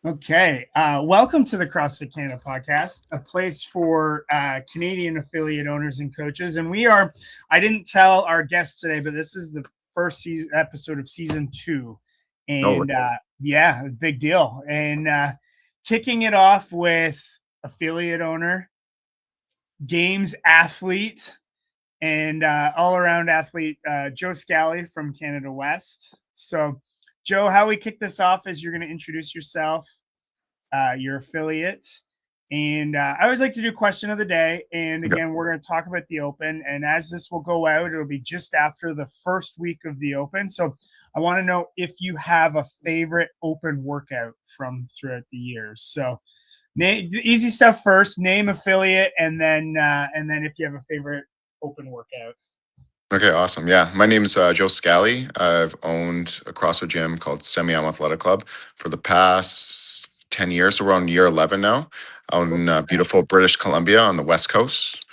Okay. Welcome to the CrossFit Canada podcast, a place for Canadian affiliate owners and coaches. And I didn't tell our guests today, but this is the first episode of season 2. And yeah, big deal. And kicking it off with affiliate owner, games athlete, and all-around athlete, Joe Scali from Canada West. So, Joe, how we kick this off is you're going to introduce yourself, your affiliate, and I always like to do question of the day. And again, we're going to talk about the Open. And as this will go out, it'll be just after the first week of the Open. So I want to know if you have a favorite Open workout from throughout the years. So easy stuff first, name, affiliate, and then if you have a favorite Open workout. Okay, awesome. Yeah, my name is Joe Scali. I've owned a CrossFit gym called Semiahmoo Athletic Club for the past 10 years. So we're on year 11 now, out in beautiful British Columbia on the West Coast.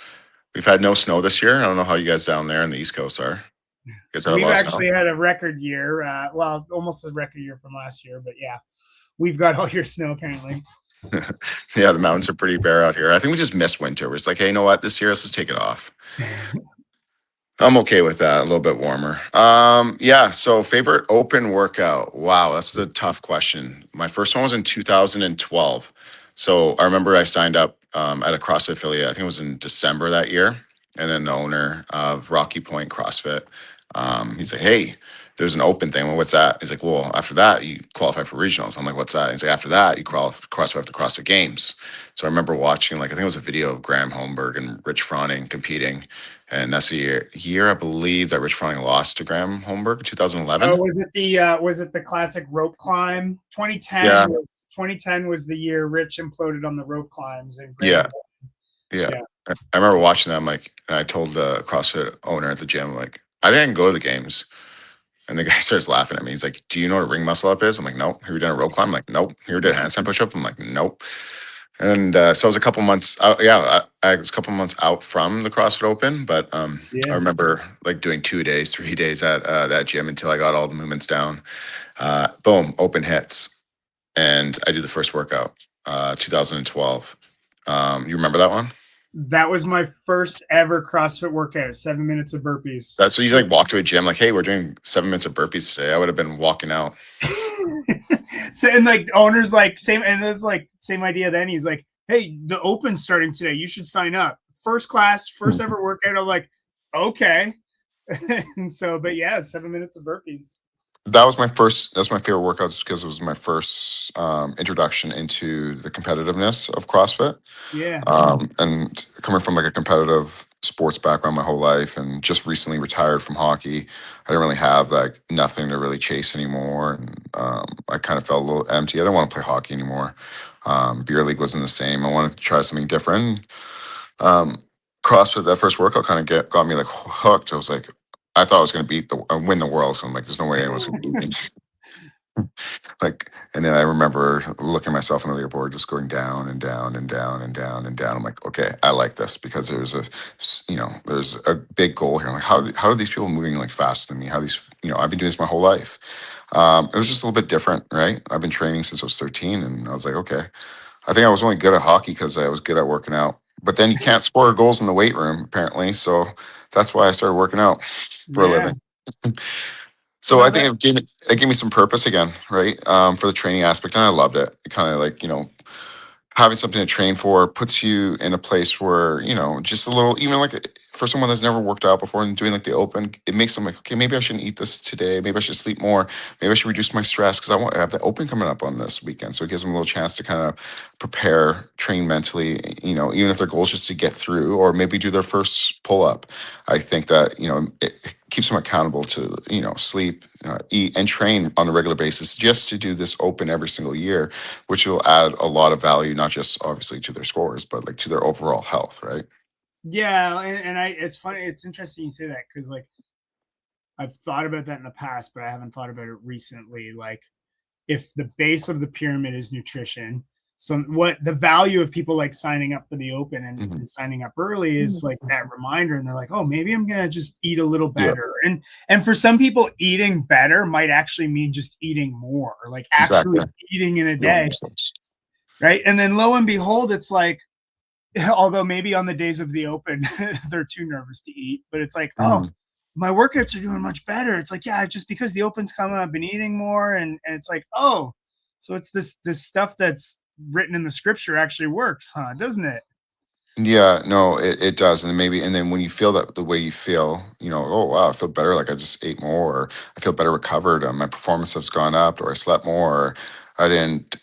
We've had no snow this year. I don't know how you guys down there in the East Coast are. You guys had a We've lot of actually snow? had a record year. Well, almost a record year from last year, but yeah, we've got all your snow apparently. Yeah, the mountains are pretty bare out here. I think we just missed winter. We're just like, hey, you know what? This year, let's just take it off. I'm okay with that. A little bit warmer. Yeah. So favorite Open workout. Wow, that's the tough question. My first one was in 2012. So I remember I signed up at a CrossFit affiliate. I think it was in December that year. And then the owner of Rocky Point CrossFit, he's like, "Hey, there's an Open thing." Well, what's that? He's like, "Well, after that, you qualify for regionals." I'm like, "What's that?" He's like, "After that, you qualify for the CrossFit Games." So I remember watching, like, I think it was a video of Graham Holmberg and Rich Froning competing. And that's the year I believe that Rich Froning lost to Graham Holmberg, 2011. Oh, was it the classic rope climb? 2010. Yeah. 2010 was the year Rich imploded on the rope climbs and Yeah. yeah. I remember watching that. I'm like, and I told the CrossFit owner at the gym, like, I think I can go to the games. And the guy starts laughing at me. He's like, "Do you know what a ring muscle up is?" I'm like, "Nope." "Have you done a rope climb?" I'm like, "Nope." "Have you ever did a handstand push up?" I'm like, "Nope." And so I was a couple months out. Yeah, I was a couple months out from the CrossFit Open, but I remember like doing 2 days, 3 days at that gym until I got all the movements down. Boom, Open hits, and I do the first workout, 2012. You remember that one? That was my first ever CrossFit workout, 7 minutes of burpees. That's what you like walk to a gym like, "Hey, we're doing 7 minutes of burpees today." I would have been walking out. So, and like owners like same, and it's like same idea. Then he's like, "Hey, the Open's starting today. You should sign up. First class, first ever workout." I'm like, okay. And so, but yeah, 7 minutes of burpees. That's my favorite workout just because it was my first introduction into the competitiveness of CrossFit. Yeah. And coming from like a competitive sports background my whole life and just recently retired from hockey, I didn't really have like nothing to really chase anymore. And I kind of felt a little empty. I didn't want to play hockey anymore. Beer league wasn't the same. I wanted to try something different. Um, CrossFit, that first workout kind of got me like hooked. I was like, I thought I was going to win the world. So I'm like, there's no way anyone's going to beat me. Like, and then I remember looking at myself on the leaderboard, just going down and down and down and down and down. I'm like, okay, I like this because there's a big goal here. I'm like, how are these people moving like faster than me? How these, I've been doing this my whole life. It was just a little bit different, right? I've been training since I was 13, and I was like, okay, I think I was only good at hockey because I was good at working out. But then you can't score goals in the weight room, apparently. So that's why I started working out for a living. So No, I think it gave me some purpose again, right? For the training aspect, and I loved it. It kind of like, having something to train for puts you in a place where, just a little, even like for someone that's never worked out before and doing like the Open, it makes them like, okay, maybe I shouldn't eat this today. Maybe I should sleep more. Maybe I should reduce my stress because I have the Open coming up on this weekend. So it gives them a little chance to kind of prepare, train mentally, even if their goal is just to get through or maybe do their first pull up. I think that, it keeps them accountable to, sleep, eat, and train on a regular basis just to do this Open every single year, which will add a lot of value, not just obviously to their scores, but like to their overall health, right? Yeah, and it's funny. It's interesting you say that because like I've thought about that in the past, but I haven't thought about it recently. Like if the base of the pyramid is nutrition, what the value of people like signing up for the open Mhm. and signing up early is like that reminder, and they're like, oh, maybe I'm gonna just eat a little Yeah, better. And for some people, eating better might actually mean just eating more, or like actually exactly. eating in a Feeling day, themselves. right? And then lo and behold, it's like, although maybe on the days of the open they're too nervous to eat, but it's like, oh, Mhm. my workouts are doing much better. It's like, yeah, just because the open's coming, I've been eating more, and it's like, oh, so it's this stuff that's written in the scripture actually works, huh? Doesn't it? Yeah, no, it does. And then when you feel that the way you feel, oh wow, I feel better, like I just ate more, or I feel better recovered, my performance has gone up, or I slept more, or I didn't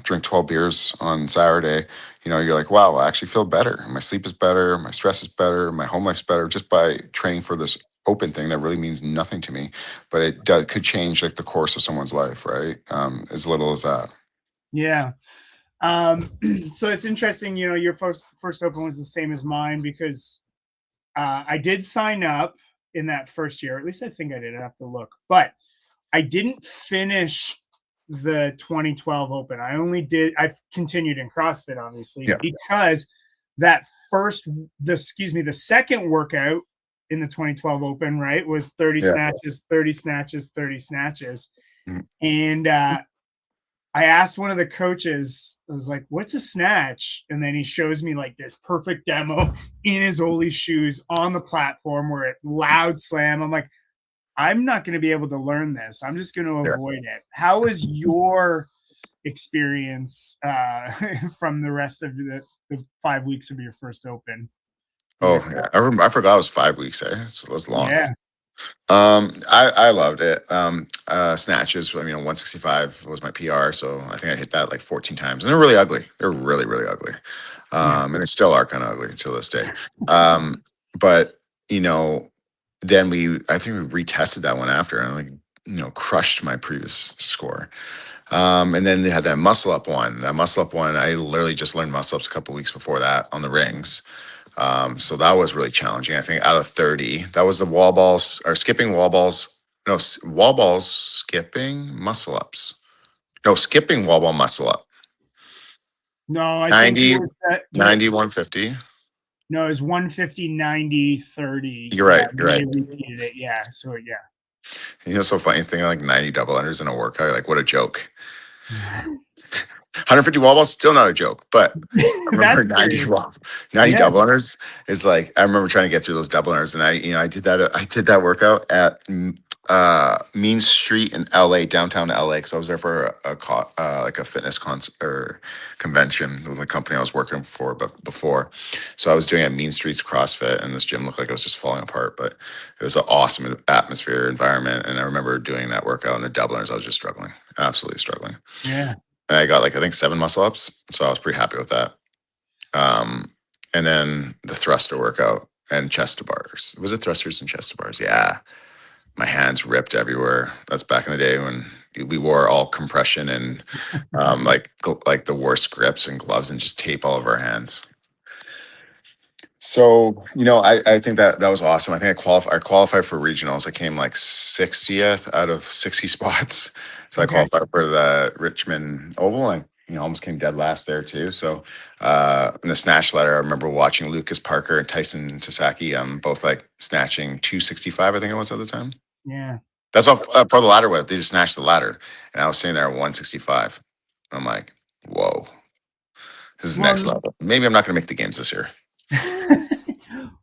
drink 12 beers on Saturday. You're like, wow, I actually feel better. My sleep is better, my stress is better, my home life's better, just by training for this open thing that really means nothing to me, but could change like the course of someone's life, right? As little as that. Yeah. So it's interesting, your first open was the same as mine, because I did sign up in that first year. At least I think I did. I have to look, but I didn't finish the 2012 Open. I've continued in CrossFit, obviously, Yeah, because that the second workout in the 2012 Open, right, was 30 yeah. snatches, 30 snatches, 30 snatches. Mhm. And I asked one of the coaches, I was like, what's a snatch? And then he shows me like this perfect demo in his Oli shoes on the platform where it loud slam. I'm like, I'm not going to be able to learn this. I'm just going to Yeah. avoid it. How was your experience from the rest of the 5 weeks of your first open with Oh, the yeah. crowd? I forgot it was 5 weeks. So it was long. Yeah. I loved it. Snatches, 165 was my PR, so I think I hit that like 14 times, and they're really ugly. They're really, really ugly. Yeah. And they still are kind of ugly to this day. But you know, then I think we retested that one after, and like crushed my previous score. And then they had that muscle up one. That muscle up one, I literally just learned muscle ups a couple weeks before that on the rings. So that was really challenging. I think out of 30, that was the wall balls or skipping wall balls. No, wall balls, skipping muscle ups. No, skipping wall ball muscle up. No, I think 90, yours that your 90, 150. no, it was 150, 90, 30. You're Yeah. right. And You're then they right. repeated it. Yeah. So So funny thing, like 90 double unders in a workout, like what a joke. yeah. 150 wall balls, still not a joke, but I remember That's 90 serious. 90 Yeah. double unders is like, I remember trying to get through those double unders, and I did that workout at Mean Street in LA, downtown LA, because I was there for like a fitness concert or convention with the company I was working for, but before. So I was doing it at Mean Streets CrossFit, and this gym looked like it was just falling apart, but it was an awesome atmosphere, environment. And I remember doing that workout, and the double unders, I was just struggling, absolutely struggling. Yeah. And I got like I think 7 muscle ups, so I was pretty happy with that. Um, and then the thruster workout and chest to bars. Was it thrusters and chest to bars? Yeah, my hands ripped everywhere. That's back in the day when we wore all compression and like the worst grips and gloves and just tape all over our hands. So, I think that was awesome. I think I qualified for regionals. I came like 60th out of 60 spots. So I Okay. qualified for the Richmond Oval. I almost came dead last there too. So in the snatch ladder, I remember watching Lucas Parker and Tyson Tasaki both like snatching 265, I think it was at the time. Yeah. That's all part of the ladder width. They just snatched the ladder. And I was sitting there at 165. I'm like, whoa, this is next Well, level. Maybe I'm not going to make the games this year.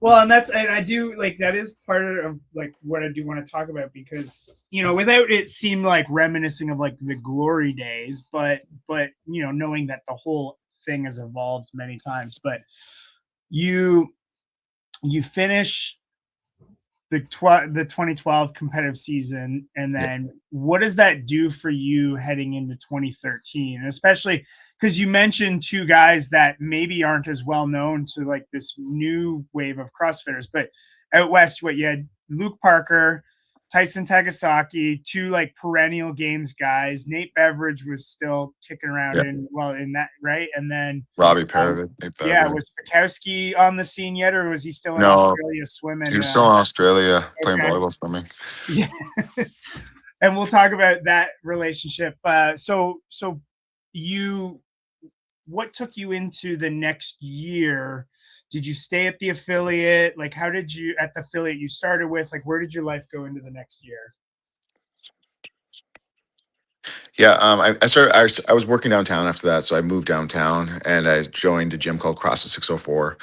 well, and I do like that is part of like what I do want to talk about, because without it seem like reminiscing of like the glory days, but knowing that the whole thing has evolved many times. But you you finish the 2012 competitive season, and Yeah. then what does that do for you heading into 2013, and especially because you mentioned two guys that maybe aren't as well known to like this new wave of CrossFitters, but out west, what you had Luke Parker, Tyson Tagasaki, two like perennial games guys. Nate Beveridge was still kicking around Yeah. in that, right? And then Robbie um, Paravid, Nate yeah, Beveridge. was Fikowski on the scene yet, or was he still in No, Australia he swimming? was still in Australia playing Okay. volleyball swimming. Yeah. And we'll talk about that relationship. So you what took you into the next year? Did you stay at the affiliate? Like, how did you at the affiliate you started with? Like, where did your life go into the next year? Yeah, I started. I was working downtown after that, so I moved downtown and I joined a gym called CrossFit 604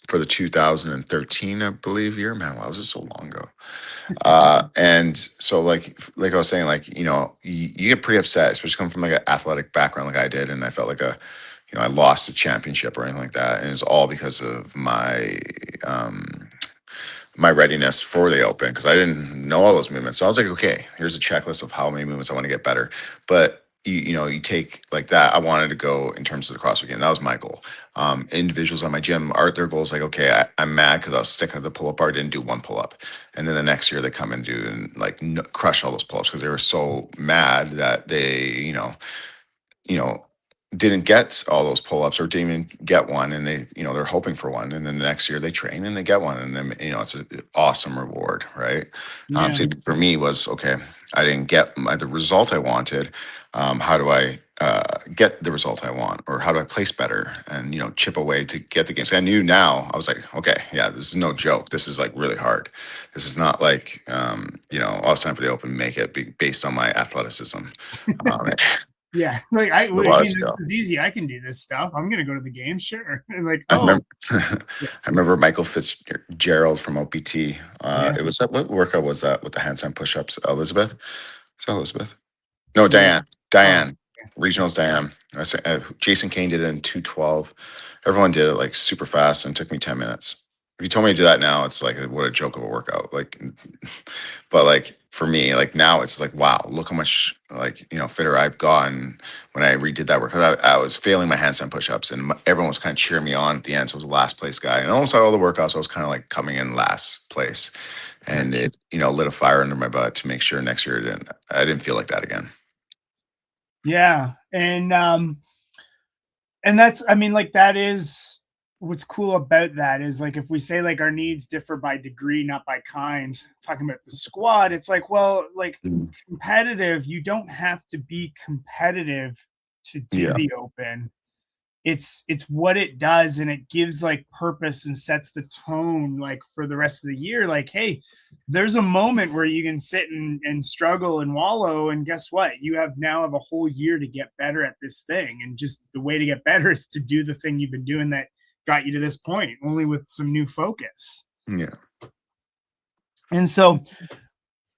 for the 2013, I believe, year. Man, wow, this is so long ago. And so, like I was saying, like you get pretty upset, especially coming from like an athletic background, like I did, and I felt like I lost a championship or anything like that, and it's all because of my readiness for the open because I didn't know all those movements. So I was like, okay, here's a checklist of how many movements I want to get better. But you take like that. I wanted to go in terms of the CrossFit game. That was my goal. Individuals on my gym are their goals like, okay, I'm mad because I was sick of the pull up bar, didn't do one pull up, and then the next year they come and do and like crush all those pull ups because they were so mad that they you know, didn't get all those pull-ups or didn't even get one and they're hoping for one and then the next year they train and they get one and then it's an awesome reward, right? Yeah. So for me was okay, I didn't get the result I wanted. How do I get the result I want, or how do I place better and chip away to get the game? So I knew now. I was like, okay, yeah, this is no joke. This is like really hard. This is not like I'll sign for the open, make it based on my athleticism. Yeah, like It's a I lot of mean, this skill. is easy. I can do this stuff. I'm gonna go to the game, sure. And like, I oh, remember, yeah, I remember Michael Fitzgerald from OPT. yeah, It was that what workout was that with the handstand push-ups? Elizabeth? Is that Elizabeth? No, yeah. Diane. Oh, Diane. Regionals Diane. Jason Kane did it in 2:12. Everyone did it like super fast and it took me 10 minutes. If you told me to do that now, it's like what a joke of a workout. Like, but like for me, like now it's like, wow, look how much like, fitter I've gotten when I redid that work. Cause I was failing my handstand push-ups and everyone was kind of cheering me on at the end. So I was the last place guy. And almost all the workouts, I was kind of like coming in last place. And it, lit a fire under my butt to make sure next year I didn't feel like that again. yeah. And that's, I mean, like that is what's cool about that is like if we say like our needs differ by degree, not by kind, talking about the squad, it's like, well, like Mhm. competitive, you don't have to be competitive to do Yeah. the open. It's what it does, and it gives like purpose and sets the tone like for the rest of the year. Like, hey, there's a moment where you can sit and struggle and wallow, and guess what, you have a whole year to get better at this thing, and just the way to get better is to do the thing you've been doing that got you to this point, only with some new focus. Yeah. And so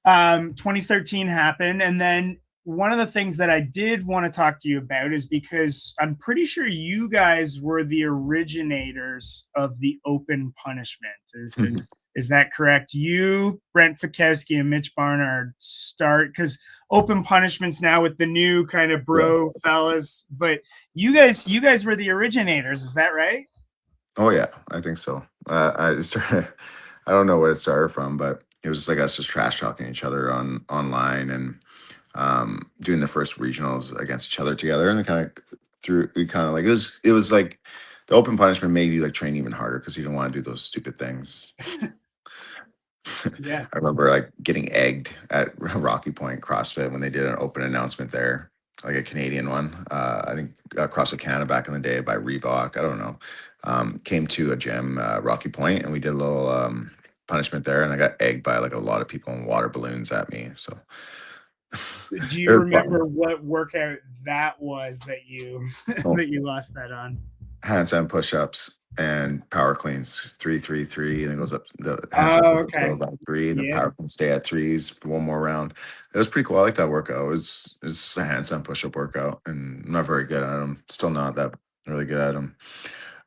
2013 happened, and then one of the things that I did want to talk to you about is because I'm pretty sure you guys were the originators of the open punishment. Mhm. Is that correct? You, Brent Fikowski, and Mitch Barnard start because open punishments now with the new kind of Yeah. bro fellas, but you guys were the originators. Is that right? Oh yeah, I think so. I just I don't know what it started from, but it was just like us just trash talking each other online and doing the first regionals against each other together, and it kind of like it was like the open punishment made you like train even harder because you don't want to do those stupid things. Yeah. I remember like getting egged at Rocky Point CrossFit when they did an open announcement there, like a Canadian one. I think CrossFit Canada back in the day by Reebok. I don't know. Came to a gym, Rocky Point, and we did a little punishment there, and I got egged by like a lot of people in water balloons at me. So Do it you was fun. remember what workout that was that you Oh, that you lost that on? handstand push-ups and power cleans, 3 3 3, and it goes up. The handstand Oh, push-ups go okay. about three, and the Yeah. power cleans stay at threes for one more round. It was pretty cool. I like that workout. It's a handstand push-up workout, and I'm not very good at them. Still not that really good at them.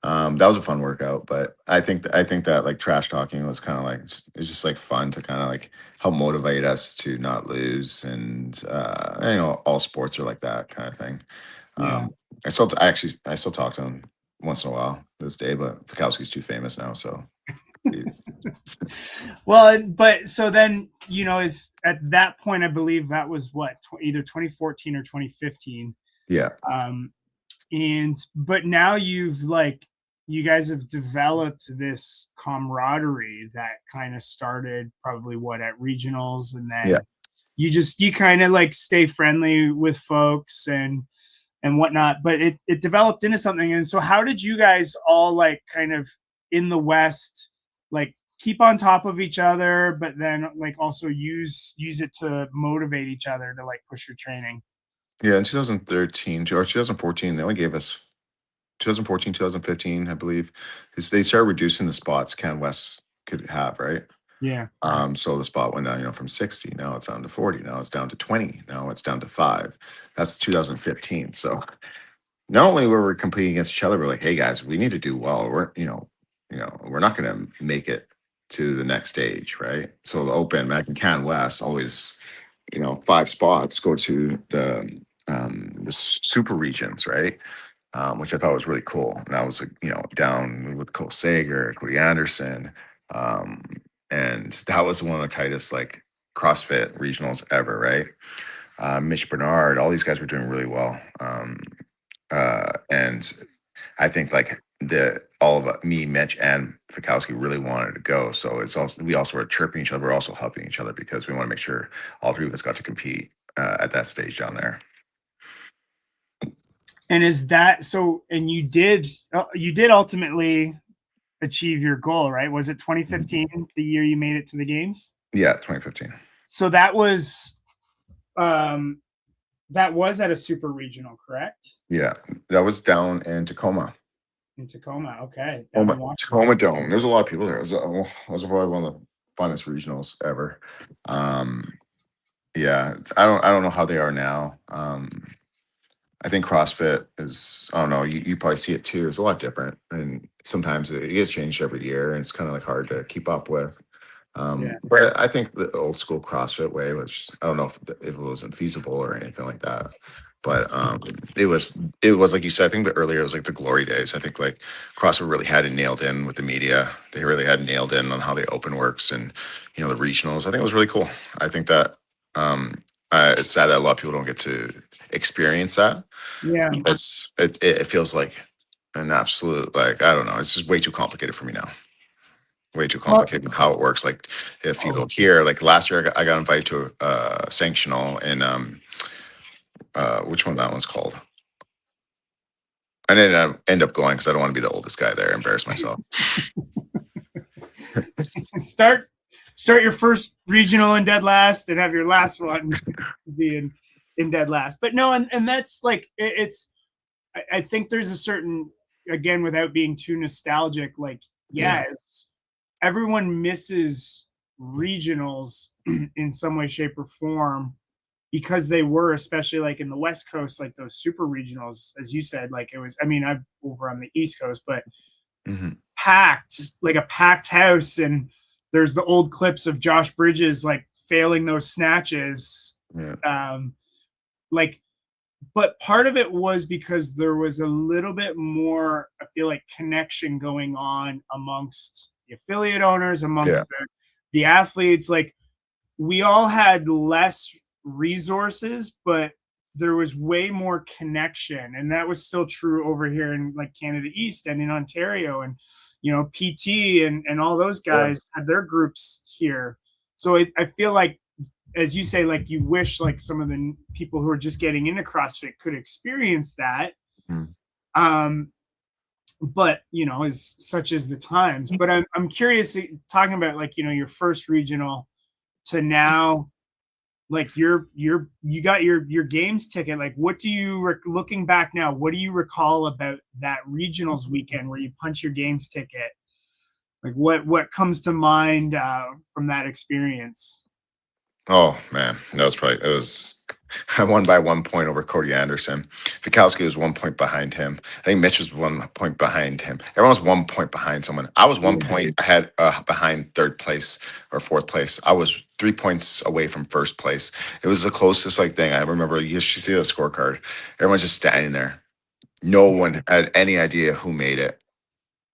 That was a fun workout, but I think that like trash talking was kind of like it's just like fun to kind of like help motivate us to not lose, and all sports are like that kind of thing. Yeah. Um, I still talk to him once in a while to this day, but Fikowski's too famous now, so he- Well, but so then, is at that point, I believe that was what, either 2014 or 2015. yeah, Um, and but now you guys have developed this camaraderie that kind of started probably what at regionals, and yeah, then you kind of like stay friendly with folks, and whatnot, but it developed into something. And so how did you guys all like kind of in the West, like keep on top of each other, but then like also use it to motivate each other to like push your training? Yeah, in 2013 or 2014, they only gave us 2014, 2015, I believe, is they started reducing the spots Can West could have, right? Yeah. So the spot went down, from 60. Now it's down to 40. Now it's down to 20. Now it's down to 5. That's 2015. So not only were we competing against each other, we're like, hey guys, we need to do well. We're not going to make it to the next stage, right? So the Open, Mac and Can West always, 5 spots go to the super regions, right? Which I thought was really cool. And that was, down with Cole Sager, Cody Anderson. Um, and that was one of the tightest, like, CrossFit regionals ever, right? Mitch Bernard, all these guys were doing really well. And I think, like, all of me, Mitch, and Fikowski really wanted to go. So we also were chirping each other. We're also helping each other because we want to make sure all 3 of us got to compete at that stage down there. And is that so? And you did ultimately achieve your goal, right? Was it 2015, the year you made it to the games? Yeah, 2015. So that was at a super regional, correct? Yeah, that was down in Tacoma. In Tacoma, okay. Tacoma Dome. There's a lot of people there. It was probably one of the funnest regionals ever. Yeah, I don't know how they are now. I think CrossFit is, I don't know, you probably see it too. It's a lot different. And sometimes it gets changed every year and it's kind of like hard to keep up with. Yeah. But I think the old school CrossFit way, which I don't know if it wasn't feasible or anything like that. But it was like you said, I think earlier it was like the glory days. I think like CrossFit really had it nailed in with the media. They really had nailed in on how the open works and, the regionals. I think it was really cool. I think that it's sad that a lot of people don't get to experience that. Yeah. It feels like an absolute, like, I don't know, it's just way too complicated for me now. Way too complicated how it works. Like if you go here, like last year I got invited to a sanctional in which one that one's called. I didn't end up going because I don't want to be the oldest guy there, embarrass myself. Start your first regional in dead last and have your last one be in dead last. But no, and that's like I think there's a certain, again, without being too nostalgic, like it's everyone misses regionals in some way, shape, or form because they were, especially like in the West Coast, like those super regionals, as you said, like it was, I mean, I'm over on the East Coast, but packed, like a packed house. And there's the old clips of Josh Bridges like failing those snatches. But part of it was because there was a little bit more, I feel like, connection going on amongst the affiliate owners, amongst the athletes. Like we all had less resources, but there was way more connection. And that was still true over here in like Canada East and in Ontario. And, PT and all those guys had their groups here. So I feel like, as you say, like you wish like some of the people who are just getting into CrossFit could experience that. But as such as the times. But I'm curious, talking about like, your first regional to now, like you got your games ticket. Like what do you, looking back now, what do you recall about that regionals weekend where you punch your games ticket? Like what comes to mind from that experience? Oh man, I won by 1 point over Cody Anderson. Fikowski was 1 point behind him. I think Mitch was 1 point behind him. Everyone was 1 point behind someone. I was 1 point ahead behind third place or fourth place. I was 3 points away from first place. It was the closest like thing. I remember you should see the scorecard. Everyone's just standing there. No one had any idea who made it.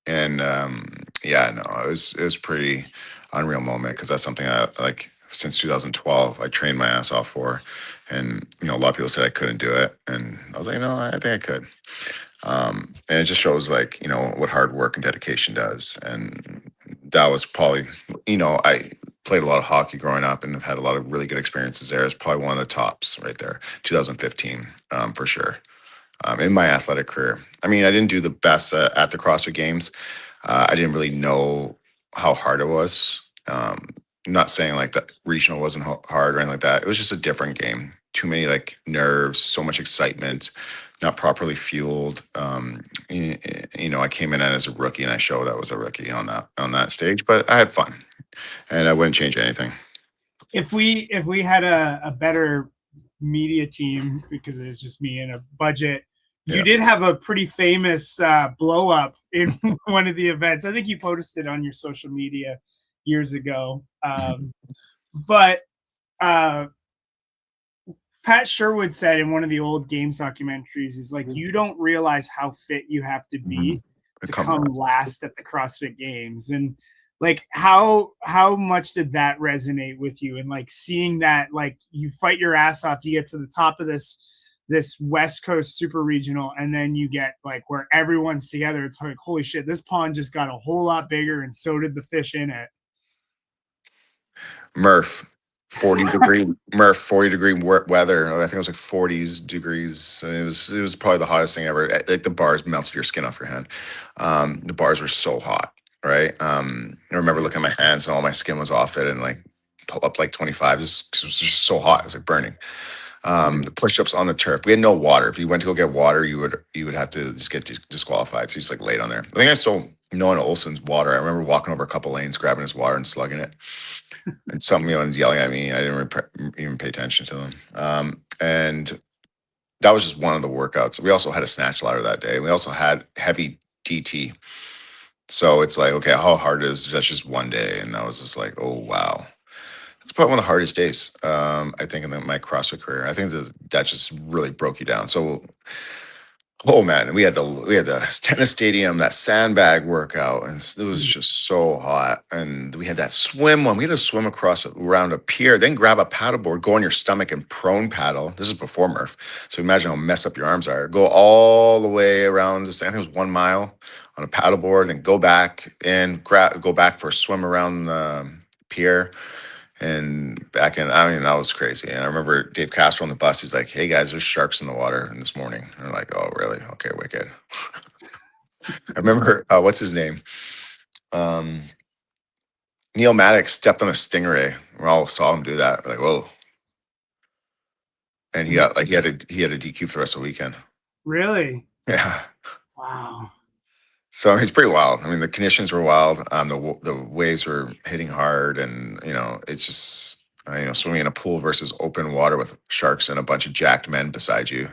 And it was pretty unreal moment because that's something I like since 2012 I trained my ass off for. And a lot of people said I couldn't do it, and I was like, I think I could. And it just shows like what hard work and dedication does. And that was probably, I played a lot of hockey growing up and have had a lot of really good experiences there. It's probably one of the tops right there. 2015 for sure. in my athletic career. I mean, I didn't do the best at the CrossFit Games. I didn't really know how hard it was. Not saying like the regional wasn't hard or anything like that. It was just a different game. Too many like nerves, so much excitement, not properly fueled. You know, I came in as a rookie and I showed I was a rookie on that stage, but I had fun and I wouldn't change anything. If we had a better media team, because it was just me and a budget, you did have a pretty famous blow up in one of the events. I think you posted on your social media years ago. But Pat Sherwood said in one of the old games documentaries, is like, you don't realize how fit you have to be to come last at the CrossFit Games. And like, how much did that resonate with you? And like seeing that, like, you fight your ass off, you get to the top of this West Coast super regional, and then you get like where everyone's together. It's like, holy shit, this pond just got a whole lot bigger, and so did the fish in it. Murph, 40 degree weather. I think it was like 40s degrees. It was probably the hottest thing ever. Like the bars melted your skin off your hand. The bars were so hot, right? I remember looking at my hands and all my skin was off it, and like pull up like 25 just 'cause it was just so hot. It was like burning. The push-ups on the turf. We had no water. If you went to go get water, you would have to just get disqualified. So you just like laid on there. I think I stole Noah Olson's water. I remember walking over a couple lanes, grabbing his water and slugging it. And some was yelling at me. I didn't even pay attention to them. And that was just one of the workouts. We also had a snatch ladder that day. We also had heavy DT. So it's like, okay, how hard is that's just one day? And I was just like, oh wow. It's probably one of the hardest days, I think, in my CrossFit career. I think that just really broke you down. So, oh man, we had the tennis stadium, that sandbag workout, and it was just so hot. And we had that swim one. We had to swim around a pier, then grab a paddleboard, go on your stomach and prone paddle. This is before Murph, so imagine how messed up your arms are. Go all the way around. I think it was 1 mile on a paddleboard, and go back and go back for a swim around the pier. And back in, I mean, that was crazy. And I remember Dave Castro on the bus. He's like, "Hey guys, there's sharks in the water this morning." And we're like, "Oh, really? Okay, wicked." I remember what's his name? Um, Neil Maddox stepped on a stingray. We all saw him do that. We're like, whoa! And he got like he had a DQ for the rest of the weekend. Really? Yeah. Wow. So he's pretty wild. I mean, the conditions were wild. The waves were hitting hard, and it's just swimming in a pool versus open water with sharks and a bunch of jacked men beside you.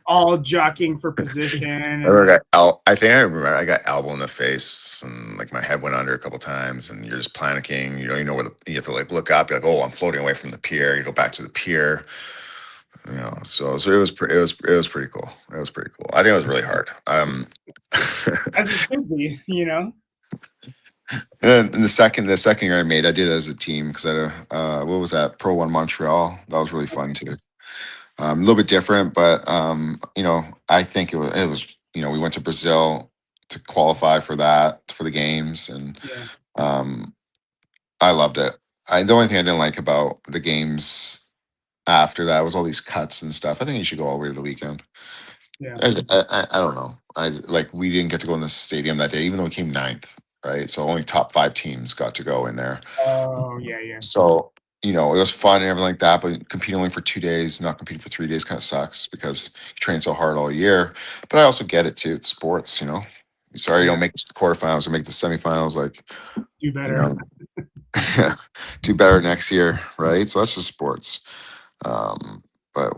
All jockeying for position. I think I remember I got elbow in the face, and like my head went under a couple times, and you're just panicking. You know where you have to like look up. You're like, oh, I'm floating away from the pier. You go back to the pier. So it was pretty cool. It was pretty cool. I think it was really hard. As it should be, And the second year I did it as a team because I had what was that, Pro One Montreal? That was really fun too. A little bit different, but I think it was we went to Brazil to qualify for the games, and yeah. I loved it. The only thing I didn't like about the games after that was all these cuts and stuff. I think you should go all the way to the weekend. Yeah. I don't know. We didn't get to go in the stadium that day, even though we came ninth, right? So only top 5 teams got to go in there. Oh yeah. So it was fun and everything like that, but competing only for 2 days, not competing for 3 days, kind of sucks because you train so hard all year. But I also get it too. It's sports. Sorry you don't make the quarterfinals or make the semifinals. Like, Do better. do better next year, right? So that's just sports. But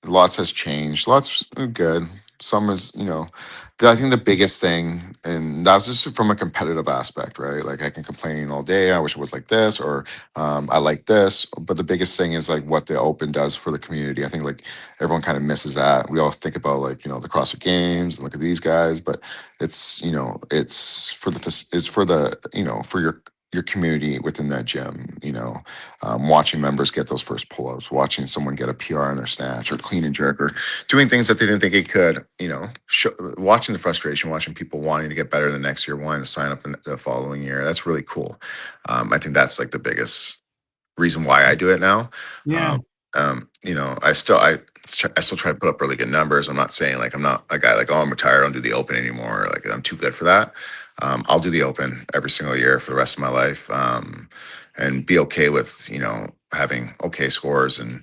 lots has changed. Lots good. Some is, I think the biggest thing, and that's just from a competitive aspect, right? Like I can complain all day. I wish it was like this, or I like this. But the biggest thing is like what the Open does for the community. I think like everyone kind of misses that. We all think about like the CrossFit Games and look at these guys, but it's for for your community within that gym. Watching members get those first pull-ups, watching someone get a PR on their snatch or clean and jerk, or doing things that they didn't think they could, watching the frustration, watching people wanting to get better the next year, wanting to sign up the following year. That's really cool. I think that's like the biggest reason why I do it now. Yeah. I still try to put up really good numbers. I'm not saying like I'm not a guy like, oh, I'm retired, I don't do the open anymore. Like I'm too good for that. I'll do the open every single year for the rest of my life. And be okay with, having okay scores. And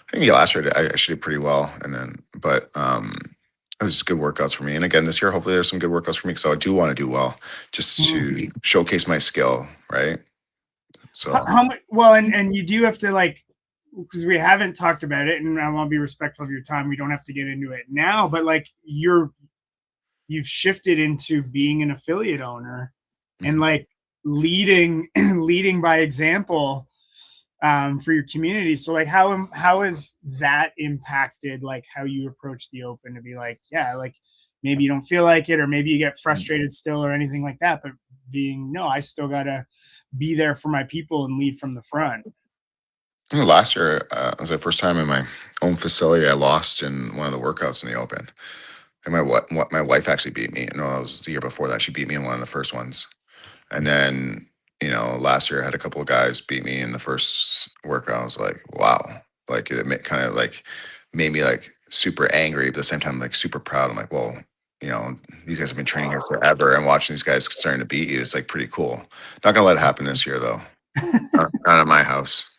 I think last year I actually did pretty well. And then, but it was just good workouts for me. And again, this year, hopefully there's some good workouts for me because I do want to do well just Mhm. to showcase my skill. Right. So. How much? Well, and you do have to like, because we haven't talked about it, and I want to be respectful of your time. We don't have to get into it now, but like you've shifted into being an affiliate owner and Mhm. like leading leading by example for your community. So like how has that impacted like how you approach the open to be like, yeah, like maybe you don't feel like it or maybe you get frustrated still or anything like that, but being no, I still gotta be there for my people and lead from the front. I think last year was the first time in my own facility I lost in one of the workouts in the open. And my wife actually beat me. No, it was the year before that. She beat me in one of the first ones. And then, last year I had a couple of guys beat me in the first workout. I was like, wow. Like kind of like made me like super angry, but at the same time, like super proud. I'm like, well, these guys have been training here forever and watching these guys starting to beat you is like pretty cool. Not gonna let it happen this year though. Not at my house.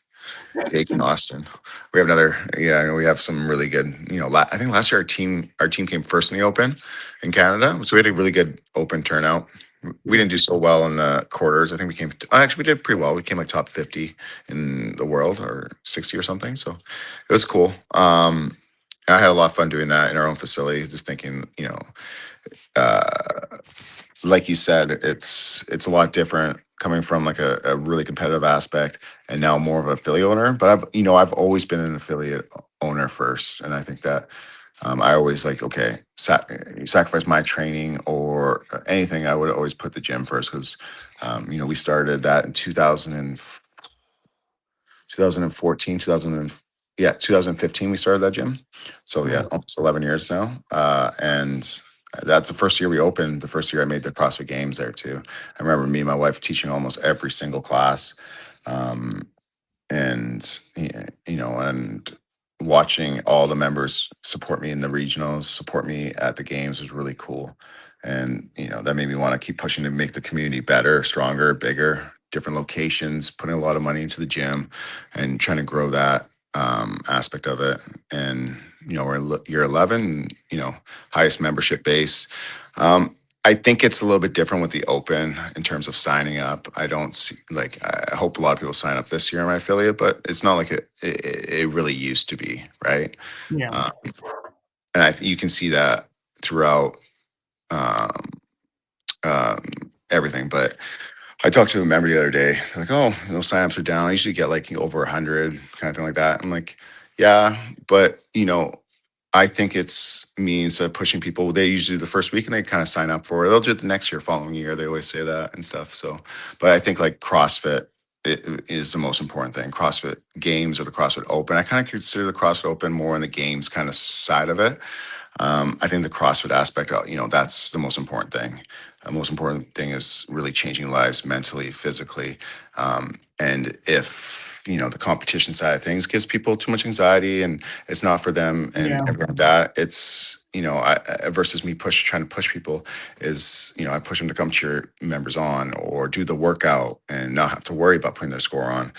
Jake and Austin. We have another, yeah, we have some really good, I think last year our team came first in the open in Canada. So we had a really good open turnout. We Yeah. didn't do so well in the quarters. I think we came, actually, we did pretty well. We came like top 50 in the world or 60 or something. So it was cool. I had a lot of fun doing that in our own facility, just thinking, uh, like you said, it's a lot different coming from like a really competitive aspect and now more of an affiliate owner. But I've always been an affiliate owner first, and I think that I always like okay, sacrifice my training or anything. I would always put the gym first because we started that in 2014, 2015 we started that gym. So yeah, Right. almost 11 years now. And that's the first year we opened, the first year I made the CrossFit Games there too. I remember me and my wife teaching almost every single class. Um, and and watching all the members support me in the regionals, support me at the games was really cool. And that made me want to keep pushing to make the community better, stronger, bigger, different locations, putting a lot of money into the gym and trying to grow that aspect of it. And we're in year 11, highest membership base. I think it's a little bit different with the open in terms of signing up. I don't see like I hope a lot of people sign up this year in my affiliate, but it's not like it really used to be, right? Yeah. Uh, and you can see that throughout um, um, everything. But I talked to a member the other day, like, oh, signups are down. I usually get like over 100, kind of thing like that. I'm like, yeah, but I think it's means pushing people. They usually do the first week and they kind of sign up for it. They'll do it the next year, following year. They always say that and stuff. So, but I think like CrossFit is the most important thing. CrossFit Games or the CrossFit Open. I kind of consider the CrossFit Open more on the games kind of side of it. I think the CrossFit aspect, that's the most important thing. The most important thing is really changing lives mentally, physically. And if, the competition side of things gives people too much anxiety and it's not for them and Yeah. everything like that, it's, versus me trying to push people is, I push them to come cheer members on or do the workout and not have to worry about putting their score on.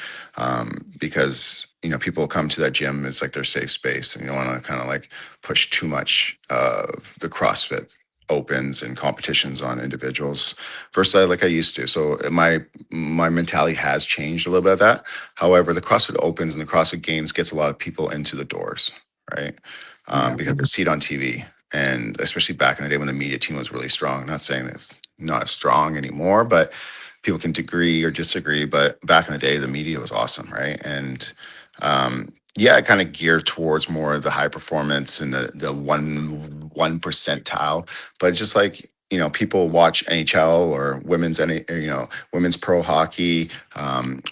Because, people come to that gym, it's like their safe space and you don't want to kind of like push too much of the CrossFit opens and competitions on individuals versus like I used to. So my mentality has changed a little bit of that. However, the CrossFit opens and the CrossFit Games gets a lot of people into the doors, right? Yeah. Because they see it on TV. And especially back in the day when the media team was really strong. I'm not saying it's not as strong anymore, but people can agree or disagree. But back in the day, the media was awesome, right? And yeah, I kind of gear towards more of the high performance and the one percentile. But just like people watch NHL or women's pro hockey,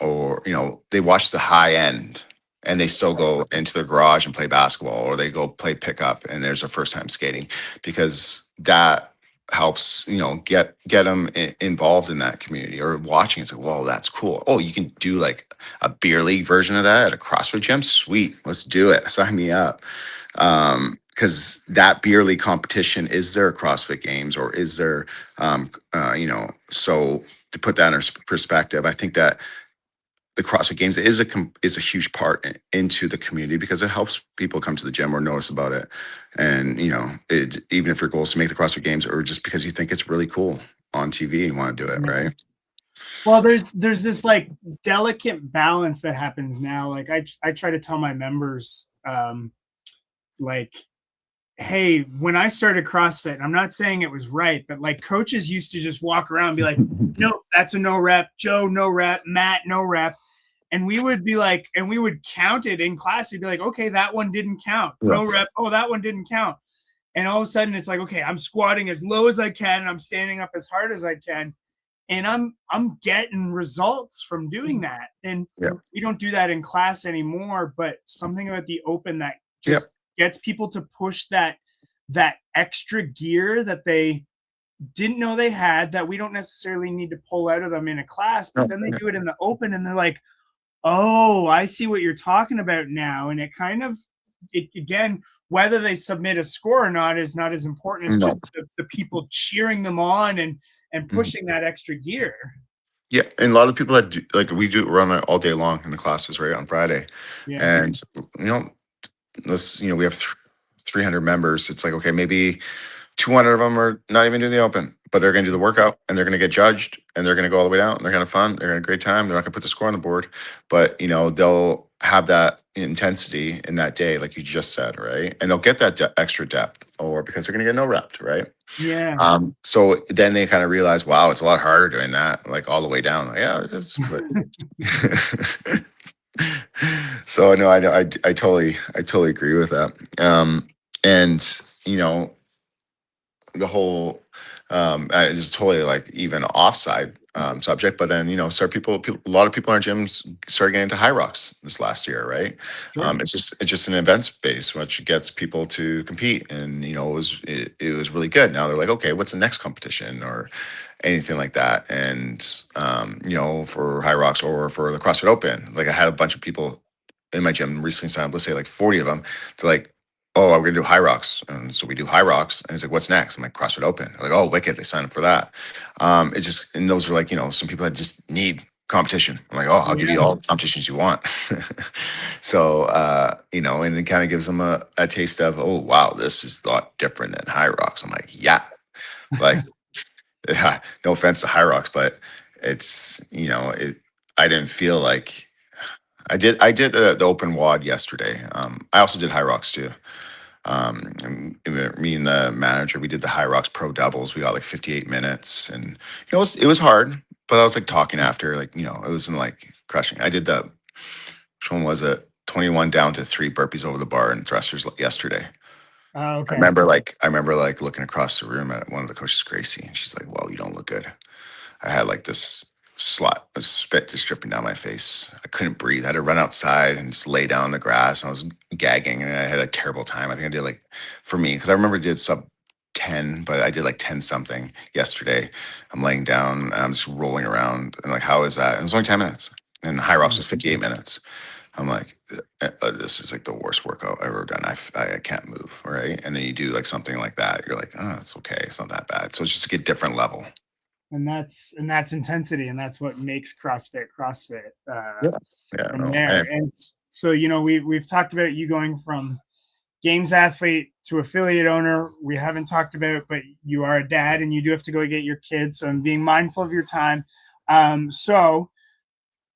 or they watch the high end, and they still go into their garage and play basketball, or they go play pickup, and there's a first time skating because that helps, get them involved in that community or watching. It's like, whoa, that's cool. Oh, you can do like a beer league version of that at a CrossFit gym. Sweet, let's do it. Sign me up. Because that beer league competition, is there a CrossFit Games, or is there, so to put that in perspective, I think that the CrossFit Games is a huge part into the community because it helps people come to the gym or notice about it. And even if your goal is to make the CrossFit Games, or just because you think it's really cool on TV and you want to do it, right? Well, there's this like delicate balance that happens now. Like I try to tell my members, like, hey, when I started CrossFit, and I'm not saying it was right, but like coaches used to just walk around and be like, no, that's a no rep. Joe, no rep. Matt, no rep. And we would be like, and we would count it in class. We'd be like, okay, that one didn't count. No rep. Oh, that one didn't count. And all of a sudden it's like, okay, I'm squatting as low as I can. And I'm standing up as hard as I can. And I'm getting results from doing that. And we don't do that in class anymore, but something about the open that just gets people to push that extra gear that they didn't know they had, that we don't necessarily need to pull out of them in a class, but then they do it in the open and they're like, oh, I see what you're talking about now. And it kind of, again, whether they submit a score or not is not as important as just the people cheering them on and pushing that extra gear. Yeah, and a lot of people that do, like we do run it all day long in the classes, right, on Friday. And we have 300 members. It's like, okay, maybe 200 of them are not even doing the open, but they're going to do the workout and they're going to get judged and they're going to go all the way down and they're going to have fun. They're going to have a great time. They're not going to put the score on the board, but they'll have that intensity in that day, like you just said, right? And they'll get that extra depth, or because they're going to get no rep, right? Yeah. So then they kind of realize, wow, it's a lot harder doing that, like all the way down. Like, yeah, it is. But so no, I totally agree with that. And the whole is totally like even offside subject, but then a lot of people in our gyms started getting into high rocks this last year, right? Sure. It's just an event space which gets people to compete, and it was really good. Now they're like, okay, what's the next competition or anything like that? And for high rocks or for the CrossFit Open, like I had a bunch of people in my gym recently signed up, let's say like 40 of them. They're like, oh, we're gonna do high rocks. And so we do high rocks. And he's like, what's next? I'm like, CrossFit Open. They're like, oh, wicked. They signed up for that. It's just, and those are like, some people that just need competition. I'm like, oh, I'll give you all the competitions you want. So, and it kind of gives them a taste of, oh, wow, this is a lot different than high rocks. I'm like, yeah, like, no offense to high rocks, but it's, I didn't feel like I did the open WOD yesterday. I also did high rocks too. And me and the manager, we did the high rocks pro doubles. We got like 58 minutes, and it was hard, but I was like talking after, like it wasn't like crushing. I did which one was it? 21 down to 3 burpees over the bar and thrusters yesterday. Okay. I remember like looking across the room at one of the coaches, Gracie, and she's like, "Well, you don't look good." I had like this spit just dripping down my face. I couldn't breathe. I had to run outside and just lay down on the grass. I was gagging and I had a terrible time. I think I did like, for me, because I remember I did sub 10, but I did like 10 something yesterday. I'm laying down and I'm just rolling around. And like, how is that? And it was only 10 minutes. And high rocks was 58 minutes. I'm like, this is like the worst workout I've ever done. I can't move. Right. And then you do like something like that. You're like, oh, it's okay. It's not that bad. So it's just like a different level. And that's intensity, and that's what makes CrossFit from there. And so we've talked about you going from games athlete to affiliate owner. We haven't talked about, but you are a dad and you do have to go get your kids, so I'm being mindful of your time. So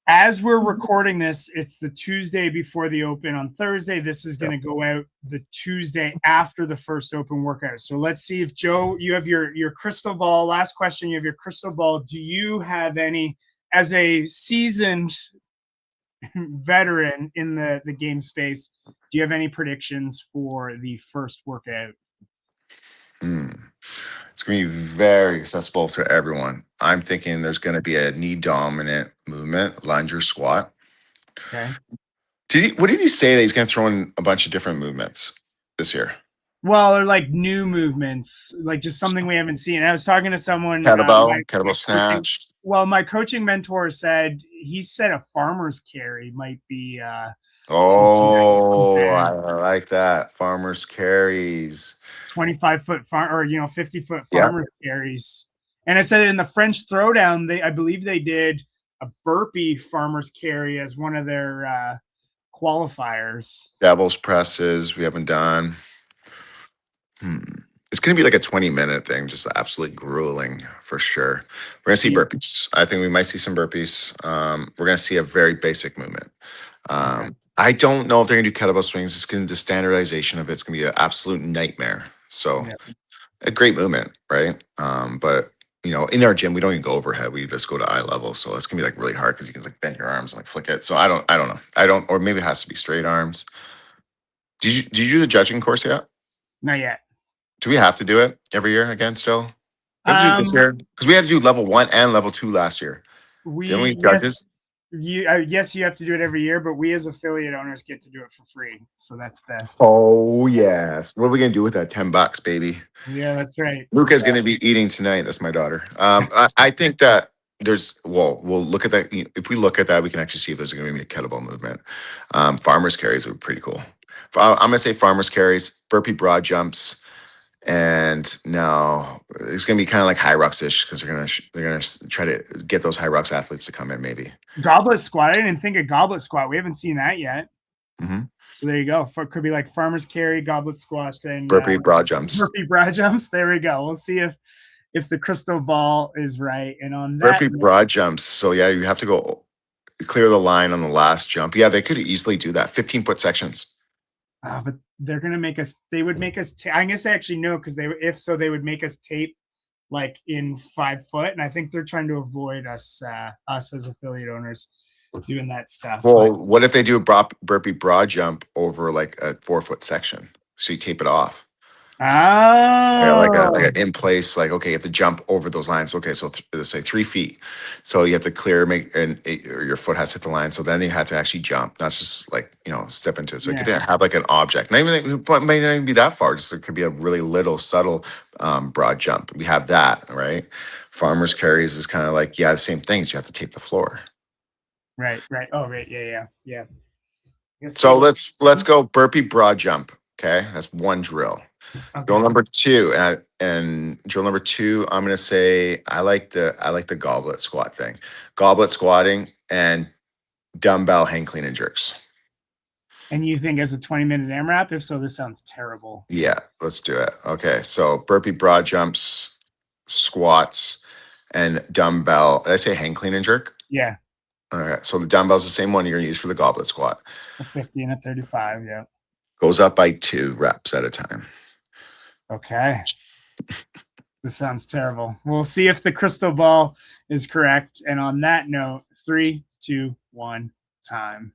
as we're recording this, it's the Tuesday before the open on Thursday. This is going to go out the Tuesday after the first open workout. So let's see if Joe, you have your crystal ball. Last question, you have your crystal ball. Do you have any, as a seasoned veteran in the game space, do you have any predictions for the first workout? It's going to be very accessible to everyone. I'm thinking there's going to be a knee dominant movement, lunge or squat. Okay. What did he say that he's going to throw in a bunch of different movements this year? Well, or like new movements, like just something we haven't seen. I was talking to someone, Kettlebell coaching, snatch. well, my coaching mentor said he said a farmer's carry might be something that you can Oh, I add. like that. Farmers carries. 25-foot farm, or 50-foot Yeah. farmers carries. And I said in the French Throwdown, I believe they did a burpee farmers carry as one of their qualifiers. Devil's presses we haven't done. It's going to be like a 20-minute thing, just absolutely grueling for sure. We're going to see Yeah. burpees. I think we might see some burpees. We're going to see a very basic movement. Okay. I don't know if they're going to do kettlebell swings. It's going to the standardization of it's going to be an absolute nightmare. So Yeah. a great movement, right? But in our gym, we don't even go overhead. We just go to eye level. So it's gonna be like really hard because you can like bend your arms and like flick it. So I don't know. Or maybe it has to be straight arms. Did you do the judging course yet? Not yet. Do we have to do it every year again still? We have to do it this Um, year because we had to do level 1 and level 2 last year. Didn't we, yes, judges? yes, you have to do it every year, but we as affiliate owners get to do it for free. So that's the Oh yes. What are we gonna do with that $10, baby? yeah, that's right. Luca's So going to be eating tonight. That's my daughter. I think that we'll look at that. If we look at that, we can actually see if there's going to be a kettlebell movement. Farmers carries would be pretty cool. I'm going to say farmers carries, burpee broad jumps, and now it's going to be kind of like high rocks ish because they're going to try to get those high rocks athletes to come in maybe. goblet squat. I didn't think of goblet squat. We haven't seen that yet. Mm-hmm. So there you go. Could be like farmers carry, goblet squats, and Burpee broad jumps. burpee broad jumps. There we go. We'll see if the crystal ball is right. And on that, Burpee broad jumps. So yeah, you have to go clear the line on the last jump. Yeah, they could easily do that. 15-foot sections. but they're gonna make us. They would make us. I guess actually no, because they would make us tape like in 5 foot, and I think they're trying to avoid us as affiliate owners doing that stuff. Well, what if they do a burpee broad jump over like a 4-foot section? So you tape it off. Yeah, like a in place, like, okay, you have to jump over those lines. Okay, so let's say 3 feet. So you have to clear, or your foot has to hit the line. So then you have to actually jump, not just like, step into it. So it could have like an object. Not even, it might not even be that far. Just it could be a really little subtle broad jump. We have that, right? Farmers carries is kind of like, the same things. You have to tape the floor. Right. Oh, right. Yeah. So let's go burpee broad jump. Okay, that's one drill. Okay. Drill number 2, and drill number 2, I'm gonna say I like the goblet squat thing, goblet squatting and dumbbell hang clean and jerks. And you think as a 20-minute AMRAP? If so, this sounds terrible. Yeah, let's do it. Okay, so burpee broad jumps, squats, and dumbbell. Did I say hang clean and jerk? Yeah. All right, so the dumbbell's the same one you're gonna use for the goblet squat. A 50 and a 35. Yeah. Goes up by 2 reps at a time. Okay. This sounds terrible. We'll see if the crystal ball is correct. And on that note, 3, 2, 1, time.